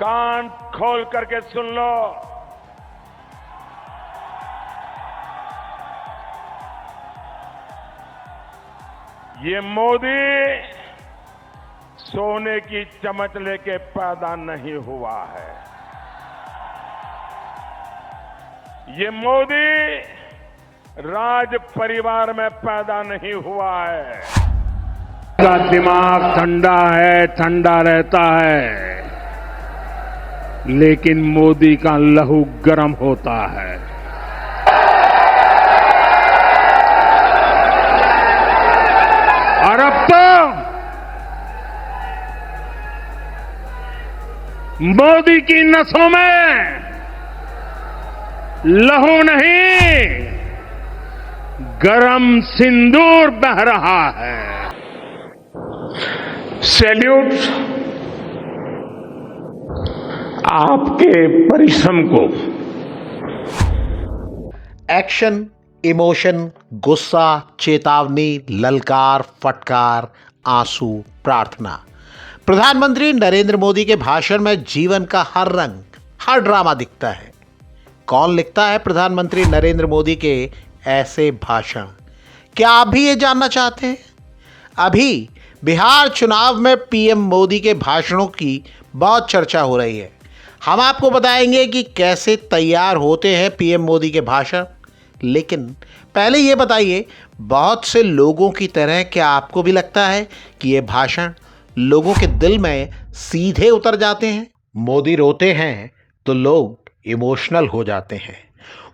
कान खोल करके सुन लो। ये मोदी सोने की चमच लेके पैदा नहीं हुआ है। ये मोदी राज परिवार में पैदा नहीं हुआ है। का दिमाग ठंडा है, ठंडा रहता है, लेकिन मोदी का लहू गर्म होता है। और अब तो मोदी की नसों में लहू नहीं, गरम सिंदूर बह रहा है। सैल्यूट आपके परिश्रम को। एक्शन, इमोशन, गुस्सा, चेतावनी, ललकार, फटकार, आंसू, प्रार्थना। प्रधानमंत्री नरेंद्र मोदी के भाषण में जीवन का हर रंग, हर ड्रामा दिखता है। कौन लिखता है प्रधानमंत्री नरेंद्र मोदी के ऐसे भाषण? क्या आप भी ये जानना चाहते हैं? अभी बिहार चुनाव में पीएम मोदी के भाषणों की बहुत चर्चा हो रही है। हम आपको बताएंगे कि कैसे तैयार होते हैं पीएम मोदी के भाषण। लेकिन पहले ये बताइए, बहुत से लोगों की तरह क्या आपको भी लगता है कि ये भाषण लोगों के दिल में सीधे उतर जाते हैं? मोदी रोते हैं तो लोग इमोशनल हो जाते हैं।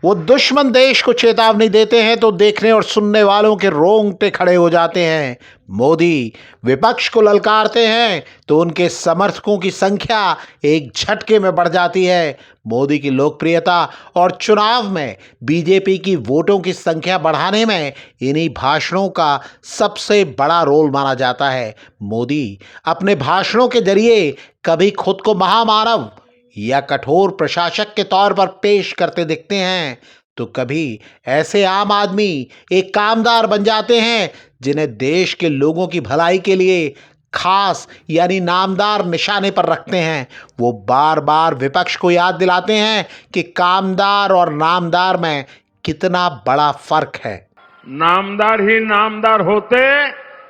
वो दुश्मन देश को चेतावनी देते हैं तो देखने और सुनने वालों के रोंगटे खड़े हो जाते हैं। मोदी विपक्ष को ललकारते हैं तो उनके समर्थकों की संख्या एक झटके में बढ़ जाती है। मोदी की लोकप्रियता और चुनाव में बीजेपी की वोटों की संख्या बढ़ाने में इन्हीं भाषणों का सबसे बड़ा रोल माना जाता है। मोदी अपने भाषणों के जरिए कभी खुद को महामानव या कठोर प्रशासक के तौर पर पेश करते दिखते हैं, तो कभी ऐसे आम आदमी, एक कामदार बन जाते हैं जिन्हें देश के लोगों की भलाई के लिए खास यानी नामदार निशाने पर रखते हैं। वो बार बार विपक्ष को याद दिलाते हैं कि कामदार और नामदार में कितना बड़ा फर्क है। नामदार ही नामदार होते,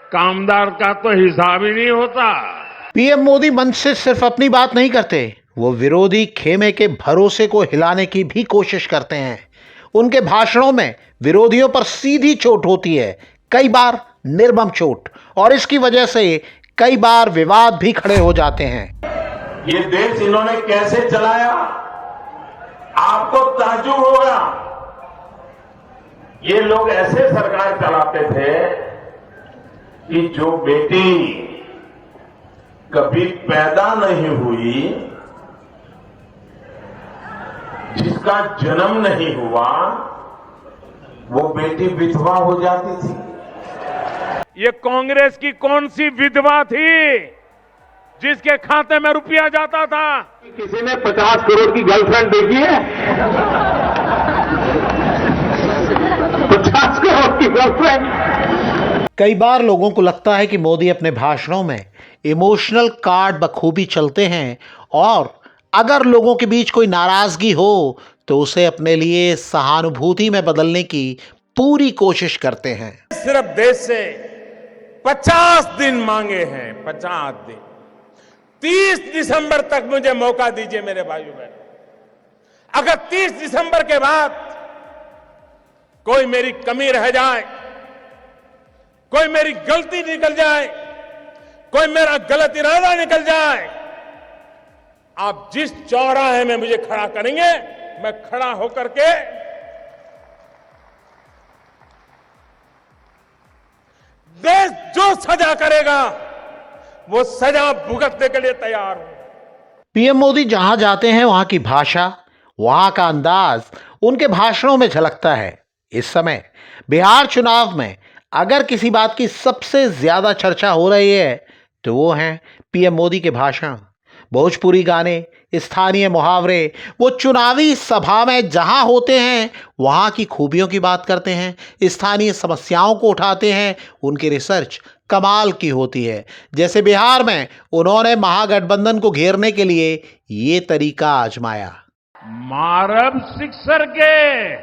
कामदार का तो हिसाब ही नहीं होता। पीएम मोदी मन से सिर्फ अपनी बात नहीं करते, वो विरोधी खेमे के भरोसे को हिलाने की भी कोशिश करते हैं। उनके भाषणों में विरोधियों पर सीधी चोट होती है, कई बार निर्मम चोट, और इसकी वजह से कई बार विवाद भी खड़े हो जाते हैं। ये देश इन्होंने कैसे चलाया, आपको ताज्जुब होगा। ये लोग ऐसे सरकार चलाते थे कि जो बेटी कभी पैदा नहीं हुई, जिसका जन्म नहीं हुआ, वो बेटी विधवा हो जाती थी। ये कांग्रेस की कौन सी विधवा थी जिसके खाते में रुपया जाता था? किसी ने 50 करोड़ की गर्लफ्रेंड देखी है? 50 करोड़ की गर्लफ्रेंड। कई बार लोगों को लगता है कि मोदी अपने भाषणों में इमोशनल कार्ड बखूबी चलते हैं, और अगर लोगों के बीच कोई नाराजगी हो तो उसे अपने लिए सहानुभूति में बदलने की पूरी कोशिश करते हैं। सिर्फ देश से 50 दिन मांगे हैं, 50 दिन। 30 दिसंबर तक मुझे मौका दीजिए मेरे भाइयों बहनों। अगर 30 दिसंबर के बाद कोई मेरी कमी रह जाए, कोई मेरी गलती निकल जाए, कोई मेरा गलत इरादा निकल जाए, आप जिस चौराहे में मुझे खड़ा करेंगे, मैं खड़ा होकर के देश जो सजा करेगा वो सजा भुगतने के लिए तैयार हूं। पीएम मोदी जहां जाते हैं वहां की भाषा, वहां का अंदाज उनके भाषणों में झलकता है। इस समय बिहार चुनाव में अगर किसी बात की सबसे ज्यादा चर्चा हो रही है तो वो हैं पीएम मोदी के भाषण। भोजपुरी गाने, स्थानीय मुहावरे, वो चुनावी सभा में जहां होते हैं वहां की खूबियों की बात करते हैं, स्थानीय समस्याओं को उठाते हैं, उनकी रिसर्च कमाल की होती है। जैसे बिहार में उन्होंने महागठबंधन को घेरने के लिए ये तरीका आजमाया। मारब सिक्सर के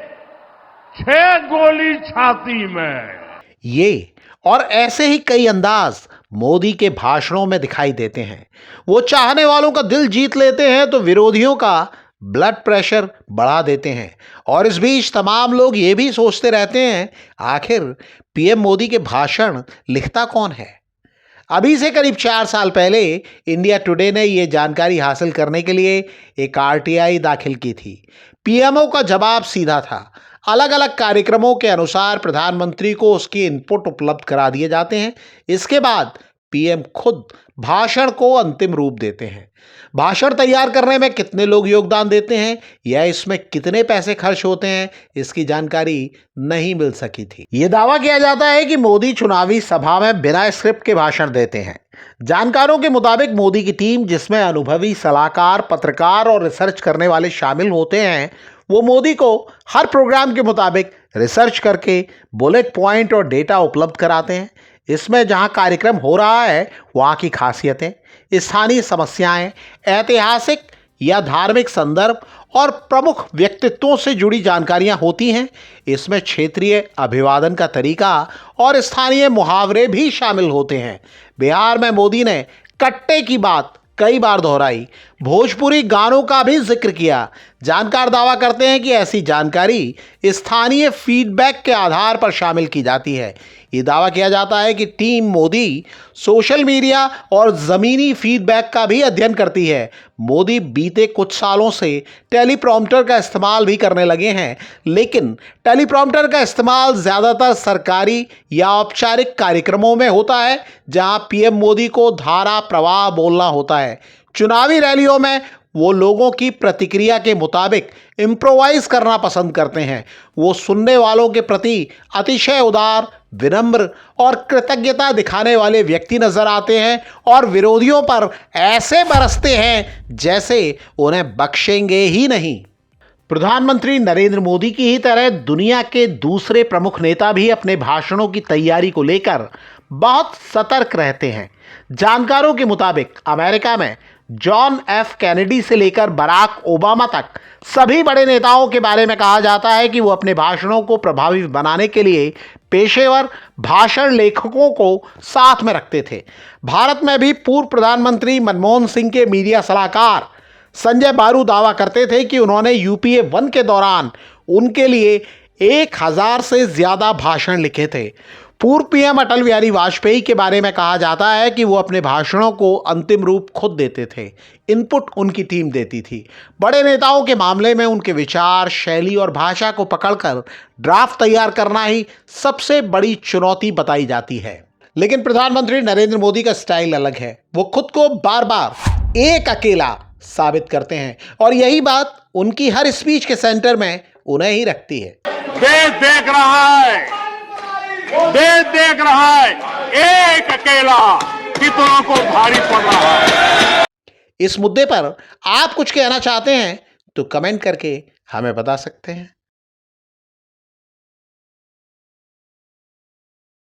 6 गोली छाती में। ये और ऐसे ही कई अंदाज मोदी के भाषणों में दिखाई देते हैं। वो चाहने वालों का दिल जीत लेते हैं तो विरोधियों का ब्लड प्रेशर बढ़ा देते हैं। और इस बीच तमाम लोग ये भी सोचते रहते हैं, आखिर पीएम मोदी के भाषण लिखता कौन है। अभी से करीब 4 साल पहले इंडिया टुडे ने ये जानकारी हासिल करने के लिए एक आरटीआई दाखिल की थी। पीएमओ का जवाब सीधा था। अलग अलग कार्यक्रमों के अनुसार प्रधानमंत्री को उसकी इनपुट उपलब्ध करा दिए जाते हैं। इसके बाद पीएम खुद भाषण को अंतिम रूप देते हैं। भाषण तैयार करने में कितने लोग योगदान देते हैं या इसमें कितने पैसे खर्च होते हैं, इसकी जानकारी नहीं मिल सकी थी। ये दावा किया जाता है कि मोदी चुनावी सभा में बिना स्क्रिप्ट के भाषण देते हैं। जानकारों के मुताबिक मोदी की टीम, जिसमें अनुभवी सलाहकार, पत्रकार और रिसर्च करने वाले शामिल होते हैं, वो मोदी को हर प्रोग्राम के मुताबिक रिसर्च करके बुलेट पॉइंट और डेटा उपलब्ध कराते हैं। इसमें जहां कार्यक्रम हो रहा है वहां की खासियतें, स्थानीय समस्याएं, ऐतिहासिक या धार्मिक संदर्भ और प्रमुख व्यक्तित्वों से जुड़ी जानकारियां होती हैं। इसमें क्षेत्रीय अभिवादन का तरीका और स्थानीय मुहावरे भी शामिल होते हैं। बिहार में मोदी ने कट्टे की बात कई बार दोहराई, भोजपुरी गानों का भी जिक्र किया। जानकार दावा करते हैं कि ऐसी जानकारी स्थानीय फीडबैक के आधार पर शामिल की जाती है। ये दावा किया जाता है कि टीम मोदी सोशल मीडिया और ज़मीनी फीडबैक का भी अध्ययन करती है। मोदी बीते कुछ सालों से टेलीप्रॉम्प्टर का इस्तेमाल भी करने लगे हैं, लेकिन टेलीप्रॉम्प्टर का इस्तेमाल ज़्यादातर सरकारी या औपचारिक कार्यक्रमों में होता है, जहां पीएम मोदी को धारा प्रवाह बोलना होता है। चुनावी रैलियों में वो लोगों की प्रतिक्रिया के मुताबिक इम्प्रोवाइज करना पसंद करते हैं। वो सुनने वालों के प्रति अतिशय उदार, विनम्र और कृतज्ञता दिखाने वाले व्यक्ति नजर आते हैं और विरोधियों पर ऐसे बरसते हैं जैसे उन्हें बख्शेंगे ही नहीं। प्रधानमंत्री नरेंद्र मोदी की ही तरह दुनिया के दूसरे प्रमुख नेता भी अपने भाषणों की तैयारी को लेकर बहुत सतर्क रहते हैं। जानकारों के मुताबिक अमेरिका में जॉन एफ कैनेडी से लेकर बराक ओबामा तक सभी बड़े नेताओं के बारे में कहा जाता है कि वो अपने भाषणों को प्रभावी बनाने के लिए पेशेवर भाषण लेखकों को साथ में रखते थे। भारत में भी पूर्व प्रधानमंत्री मनमोहन सिंह के मीडिया सलाहकार संजय बारू दावा करते थे कि उन्होंने यूपीए 1 के दौरान उनके लिए 1000 से ज़्यादा भाषण लिखे थे। पूर्व पीएम अटल बिहारी वाजपेयी के बारे में कहा जाता है कि वो अपने भाषणों को अंतिम रूप खुद देते थे, इनपुट उनकी टीम देती थी। बड़े नेताओं के मामले में उनके विचार, शैली और भाषा को पकड़कर ड्राफ्ट तैयार करना ही सबसे बड़ी चुनौती बताई जाती है। लेकिन प्रधानमंत्री नरेंद्र मोदी का स्टाइल अलग है। वो खुद को बार बार एक अकेला साबित करते हैं और यही बात उनकी हर स्पीच के सेंटर में उन्हें ही रखती है। देश देख रहा है, देश देख रहा है, एक अकेला कितनों को भारी पड़ रहा है। इस मुद्दे पर आप कुछ कहना चाहते हैं तो कमेंट करके हमें बता सकते हैं।